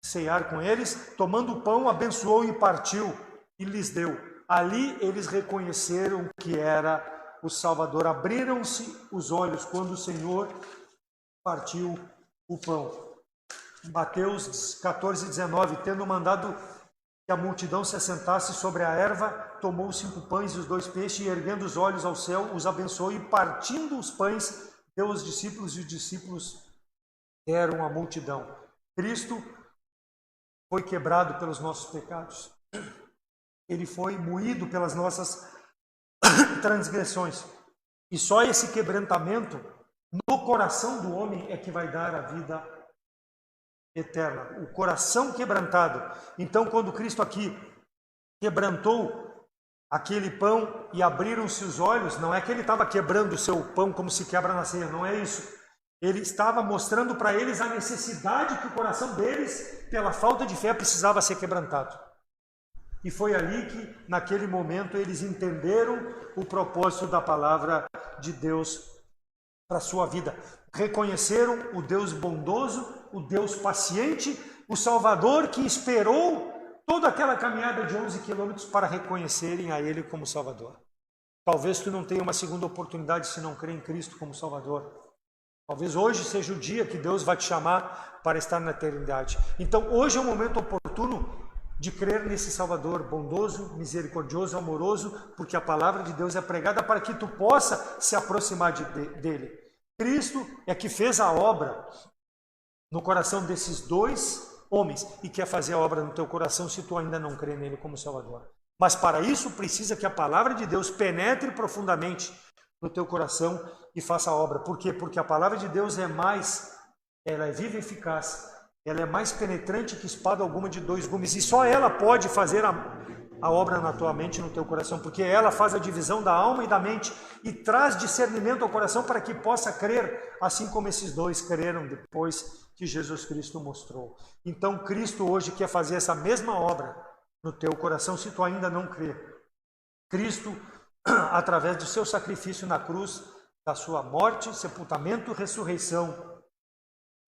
cear com eles, tomando o pão, abençoou e partiu, e lhes deu. Ali eles reconheceram que era o Salvador. Abriram-se os olhos quando o Senhor partiu o pão. Mateus 14, 19. Tendo mandado que a multidão se assentasse sobre a erva, tomou os 5 pães e os 2 peixes, e erguendo os olhos ao céu, os abençoou, e partindo os pães, deu aos discípulos, e os discípulos deram à multidão. Cristo foi quebrado pelos nossos pecados. Ele foi moído pelas nossas transgressões. E só esse quebrantamento no coração do homem é que vai dar a vida eterna. O coração quebrantado. Então, quando Cristo aqui quebrantou aquele pão e abriram-se os olhos, não é que ele estava quebrando o seu pão como se quebra na ceia, não é isso. Ele estava mostrando para eles a necessidade que o coração deles, pela falta de fé, precisava ser quebrantado. E foi ali que, naquele momento, eles entenderam o propósito da palavra de Deus para a sua vida. Reconheceram o Deus bondoso, o Deus paciente, o Salvador que esperou toda aquela caminhada de 11 quilômetros para reconhecerem a Ele como Salvador. Talvez tu não tenha uma segunda oportunidade se não crer em Cristo como Salvador. Talvez hoje seja o dia que Deus vai te chamar para estar na eternidade. Então hoje é o momento oportuno de crer nesse Salvador bondoso, misericordioso, amoroso, porque a palavra de Deus é pregada para que tu possa se aproximar dele. Cristo é que fez a obra no coração desses dois homens e quer fazer a obra no teu coração se tu ainda não crê nele como Salvador. Mas para isso precisa que a palavra de Deus penetre profundamente no teu coração e faça a obra. Por quê? Porque a palavra de Deus ela é viva e eficaz. Ela é mais penetrante que espada alguma de 2 gumes. E só ela pode fazer a obra na tua mente e no teu coração. Porque ela faz a divisão da alma e da mente e traz discernimento ao coração para que possa crer, assim como esses dois creram depois que Jesus Cristo mostrou. Então Cristo hoje quer fazer essa mesma obra no teu coração se tu ainda não crer. Cristo através do seu sacrifício na cruz, da sua morte, sepultamento, ressurreição,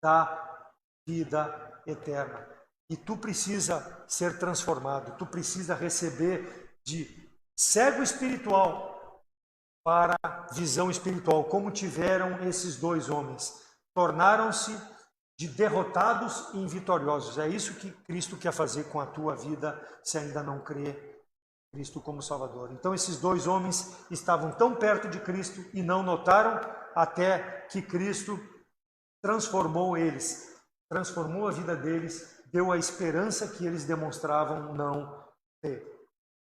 da vida eterna. E tu precisa ser transformado, tu precisa receber de cego espiritual para visão espiritual, como tiveram esses dois homens. Tornaram-se de derrotados em vitoriosos. É isso que Cristo quer fazer com a tua vida, se ainda não crê em Cristo como Salvador. Então esses dois homens estavam tão perto de Cristo e não notaram, até que Cristo transformou eles, transformou a vida deles, deu a esperança que eles demonstravam não ter.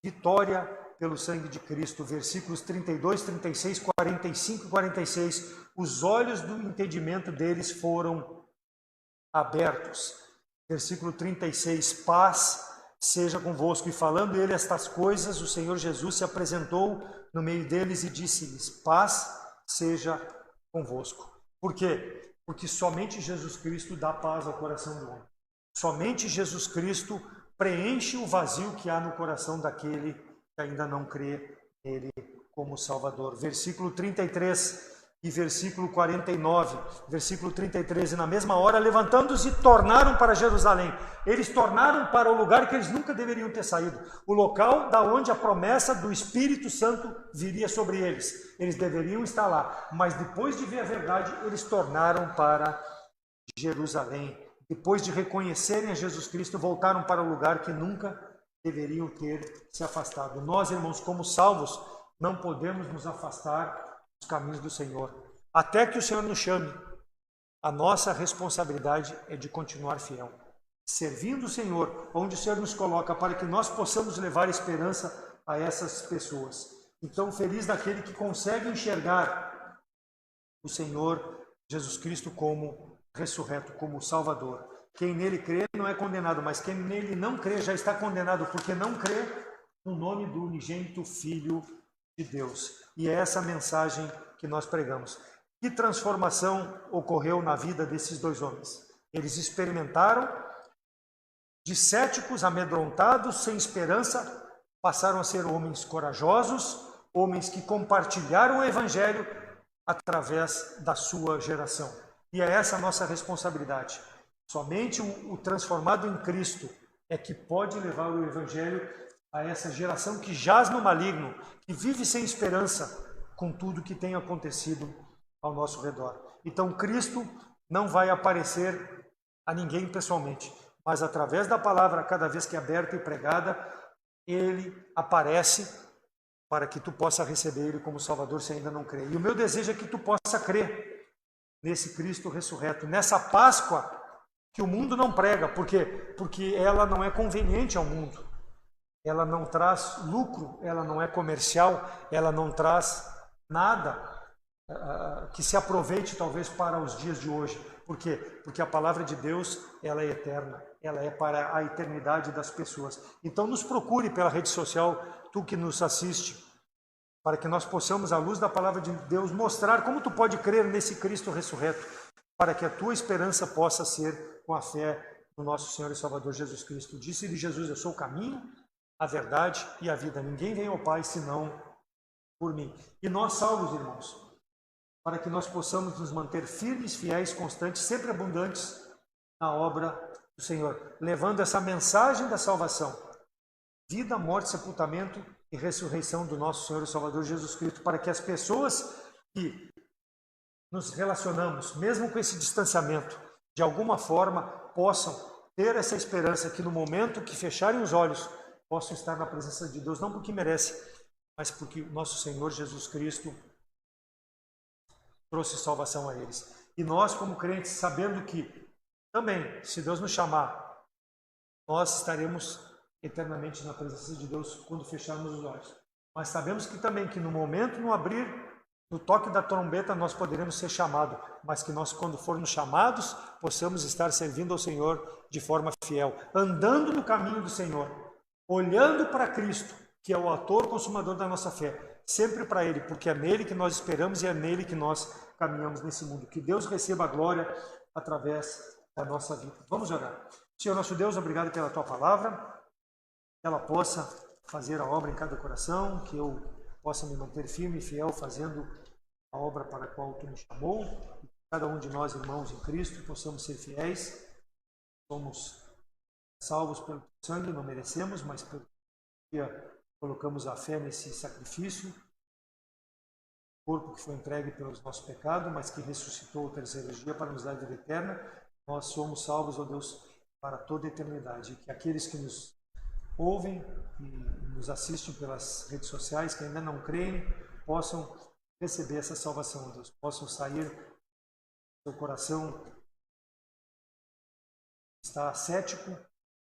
Vitória pelo sangue de Cristo, versículos 32, 36, 45 e 46. Os olhos do entendimento deles foram abertos. Versículo 36, paz seja convosco. E falando ele estas coisas, o Senhor Jesus se apresentou no meio deles e disse-lhes, paz seja convosco. Por quê? Porque somente Jesus Cristo dá paz ao coração do homem. Somente Jesus Cristo preenche o vazio que há no coração daquele que ainda não crê nele como Salvador. Versículo 33 e versículo 49. Versículo 33, e na mesma hora, levantando-se, tornaram para Jerusalém. Eles tornaram para o lugar que eles nunca deveriam ter saído. O local da onde a promessa do Espírito Santo viria sobre eles. Eles deveriam estar lá. Mas depois de ver a verdade, eles tornaram para Jerusalém. Depois de reconhecerem a Jesus Cristo, voltaram para o lugar que nunca deveriam ter se afastado. Nós, irmãos, como salvos, não podemos nos afastar dos caminhos do Senhor, até que o Senhor nos chame. A nossa responsabilidade é de continuar fiel, servindo o Senhor, onde o Senhor nos coloca, para que nós possamos levar esperança a essas pessoas. Então, feliz daquele que consegue enxergar o Senhor Jesus Cristo como ressurreto, como Salvador. Quem nele crê não é condenado, mas quem nele não crê já está condenado, porque não crê no nome do unigênito Filho de Deus. E é essa mensagem que nós pregamos. Que transformação ocorreu na vida desses dois homens? Eles experimentaram, de céticos, amedrontados, sem esperança, passaram a ser homens corajosos, homens que compartilharam o Evangelho através da sua geração. E é essa a nossa responsabilidade. Somente o transformado em Cristo é que pode levar o Evangelho a essa geração que jaz no maligno, que vive sem esperança com tudo que tem acontecido ao nosso redor. Então Cristo não vai aparecer a ninguém pessoalmente, mas através da palavra, cada vez que é aberta e pregada, Ele aparece para que tu possa receber Ele como Salvador se ainda não crê. E o meu desejo é que tu possa crer nesse Cristo ressurreto, nessa Páscoa que o mundo não prega. Por quê? Porque ela não é conveniente ao mundo. Ela não traz lucro, ela não é comercial, ela não traz nada que se aproveite talvez para os dias de hoje. Por quê? Porque a palavra de Deus, ela é eterna, ela é para a eternidade das pessoas. Então nos procure pela rede social, tu que nos assiste, para que nós possamos, à luz da palavra de Deus, mostrar como tu pode crer nesse Cristo ressurreto, para que a tua esperança possa ser com a fé no nosso Senhor e Salvador Jesus Cristo. Disse-lhe Jesus, eu sou o caminho, a verdade e a vida. Ninguém vem ao Pai senão por mim. E nós salvos, irmãos, para que nós possamos nos manter firmes, fiéis, constantes, sempre abundantes na obra do Senhor, levando essa mensagem da salvação, vida, morte, sepultamento e ressurreição do nosso Senhor e Salvador Jesus Cristo, para que as pessoas que nos relacionamos, mesmo com esse distanciamento, de alguma forma possam ter essa esperança que no momento que fecharem os olhos, possam estar na presença de Deus, não porque merece, mas porque o nosso Senhor Jesus Cristo trouxe salvação a eles. E nós, como crentes, sabendo que também, se Deus nos chamar, nós estaremos eternamente na presença de Deus quando fecharmos os olhos. Mas sabemos que também que no momento, no abrir, no toque da trombeta, nós poderemos ser chamados, mas que nós, quando formos chamados, possamos estar servindo ao Senhor de forma fiel, andando no caminho do Senhor, olhando para Cristo, que é o autor consumador da nossa fé, sempre para Ele, porque é nele que nós esperamos e é nele que nós caminhamos nesse mundo. Que Deus receba a glória através da nossa vida. Vamos orar. Senhor nosso Deus, obrigado pela Tua palavra, que ela possa fazer a obra em cada coração, que eu possa me manter firme e fiel fazendo a obra para a qual tu me chamou, e que cada um de nós, irmãos em Cristo, possamos ser fiéis. Somos salvos pelo teu sangue, não merecemos, mas pelo dia colocamos a fé nesse sacrifício, corpo que foi entregue pelos nossos pecados, mas que ressuscitou o terceiro dia para nos dar vida eterna. Nós somos salvos, ó Deus, para toda a eternidade. E que aqueles que nos ouvem e nos assistem pelas redes sociais, que ainda não creem, possam receber essa salvação, ó Deus. Possam sair do seu coração está cético,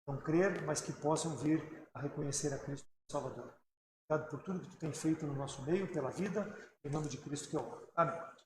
não crer, mas que possam vir a reconhecer a Cristo Salvador. Obrigado por tudo que tu tem feito no nosso meio, pela vida, em nome de Cristo que eu oro. Amém.